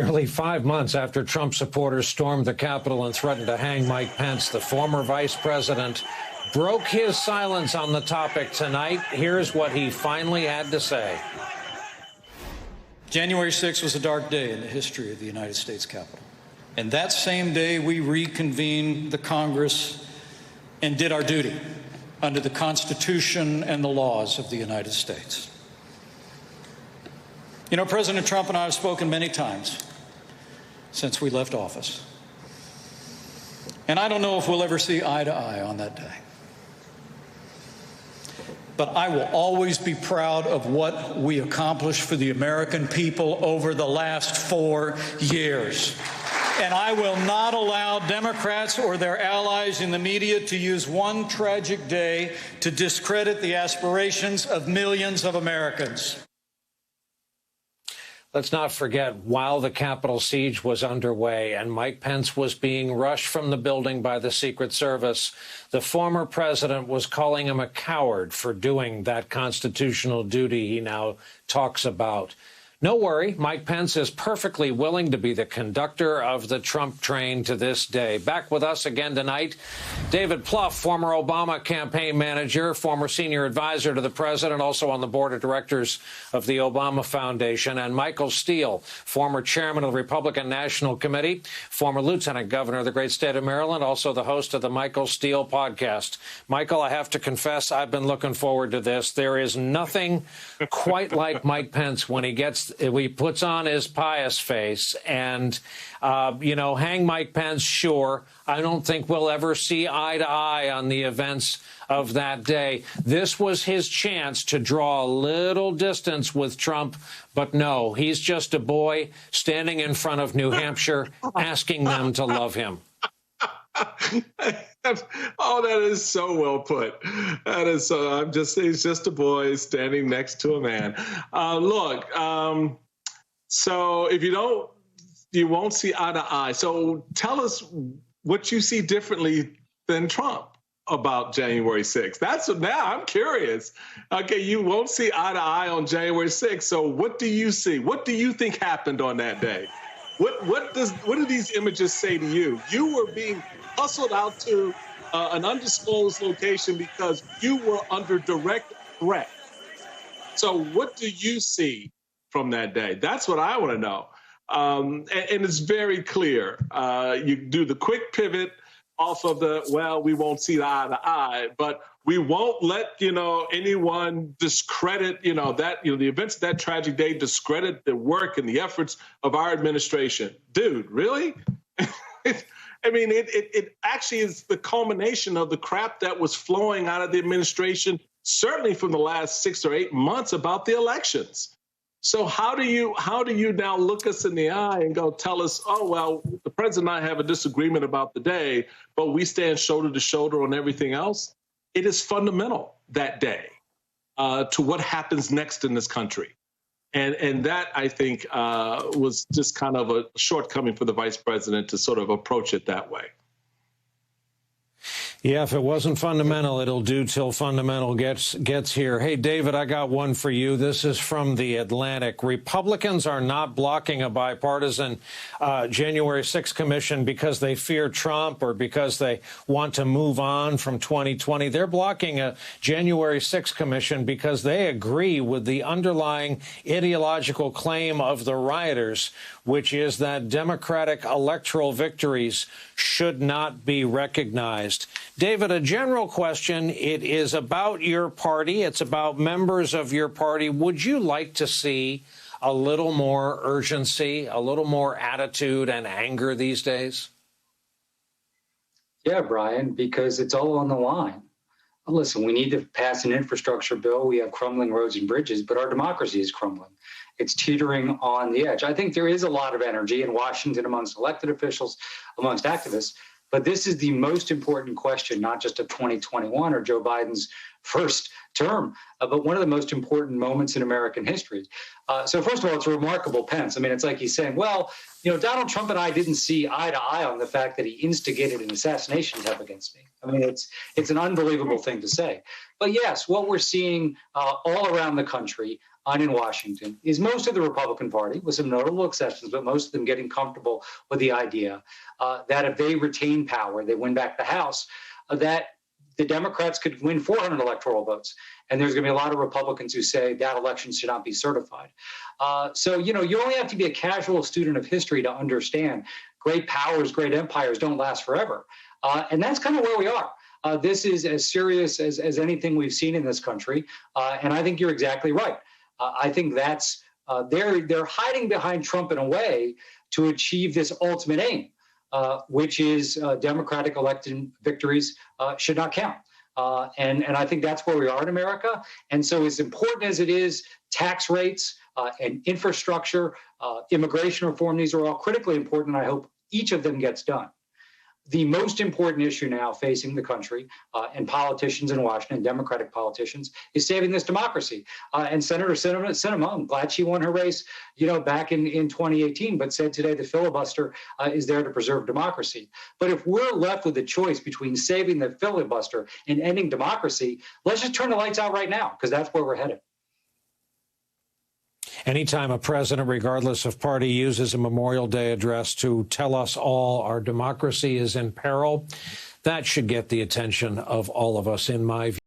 Nearly 5 months after Trump supporters stormed the Capitol and threatened to hang Mike Pence, the former vice president broke his silence on the topic tonight. Here's what he finally had to say. January 6th was a dark day in the history of the United States Capitol. And that same day, we reconvened the Congress and did our duty under the Constitution and the laws of the United States. You know, President Trump and I have spoken many times since we left office. And I don't know if we'll ever see eye to eye on that day. But I will always be proud of what we accomplished for the American people over the last 4 years. And I will not allow Democrats or their allies in the media to use one tragic day to discredit the aspirations of millions of Americans. Let's not forget, while the Capitol siege was underway and Mike Pence was being rushed from the building by the Secret Service, the former president was calling him a coward for doing that constitutional duty he now talks about. No worry, Mike Pence is perfectly willing to be the conductor of the Trump train to this day. Back with us again tonight, David Plouffe, former Obama campaign manager, former senior advisor to the president, also on the board of directors of the Obama Foundation, and Michael Steele, former chairman of the Republican National Committee, former lieutenant governor of the great state of Maryland, also the host of the Michael Steele podcast. Michael, I have to confess, I've been looking forward to this. There is nothing quite like Mike Pence when he puts on his pious face and, hang Mike Pence, sure. I don't think we'll ever see eye to eye on the events of that day. This was his chance to draw a little distance with Trump, but no, he's just a boy standing in front of New Hampshire asking them to love him. Oh, that is so well put. That is so. He's just a boy standing next to a man. So if you won't see eye to eye. So tell us what you see differently than Trump about January 6th. Now I'm curious. Okay, you won't see eye to eye on January 6th. So what do you see? What do you think happened on that day? What do these images say to you? You were being hustled out to an undisclosed location because you were under direct threat. So what do you see from that day? That's what I want to know. And it's very clear. You do the quick pivot off of we won't see eye to eye, but we won't let, anyone discredit, the events of that tragic day discredit the work and the efforts of our administration. Dude, really? I mean, it actually is the culmination of the crap that was flowing out of the administration, certainly from the last 6 or 8 months about the elections. So how do you now look us in the eye and go tell us, oh, well, the president and I have a disagreement about the day, but we stand shoulder to shoulder on everything else? It is fundamental that day to what happens next in this country. And that, I think, was just kind of a shortcoming for the vice president to sort of approach it that way. Yeah, if it wasn't fundamental, it'll do till fundamental gets here. Hey, David, I got one for you. This is from The Atlantic. Republicans are not blocking a bipartisan January 6th commission because they fear Trump or because they want to move on from 2020. They're blocking a January 6th commission because they agree with the underlying ideological claim of the rioters, which is that Democratic electoral victories should not be recognized. David, a general question. It is about your party. It's about members of your party. Would you like to see a little more urgency, a little more attitude and anger these days? Yeah, Brian, because it's all on the line. Listen, we need to pass an infrastructure bill. We have crumbling roads and bridges, but our democracy is crumbling. It's teetering on the edge. I think there is a lot of energy in Washington amongst elected officials, amongst activists, but this is the most important question, not just of 2021 or Joe Biden's first term, but one of the most important moments in American history. So first of all, it's a remarkable Pence. I mean, it's like he's saying, well, Donald Trump and I didn't see eye to eye on the fact that he instigated an assassination attempt against me. I mean, it's an unbelievable thing to say. But yes, what we're seeing all around the country, on in Washington is most of the Republican Party, with some notable exceptions, but most of them getting comfortable with the idea that if they retain power, they win back the House, that the Democrats could win 400 electoral votes. And there's going to be a lot of Republicans who say that election should not be certified. So, you only have to be a casual student of history to understand great powers, great empires don't last forever. And that's kind of where we are. This is as serious as anything we've seen in this country. And I think you're exactly right. I think that's they're hiding behind Trump in a way to achieve this ultimate aim, which is Democratic elected victories should not count. And I think that's where we are in America. And so as important as it is, tax rates and infrastructure, immigration reform, these are all critically important. And I hope each of them gets done. The most important issue now facing the country and politicians in Washington, Democratic politicians, is saving this democracy. And Senator Sinema, I'm glad she won her race, back in 2018, but said today the filibuster is there to preserve democracy. But if we're left with a choice between saving the filibuster and ending democracy, let's just turn the lights out right now, because that's where we're headed. Anytime a president, regardless of party, uses a Memorial Day address to tell us all our democracy is in peril, that should get the attention of all of us, in my view.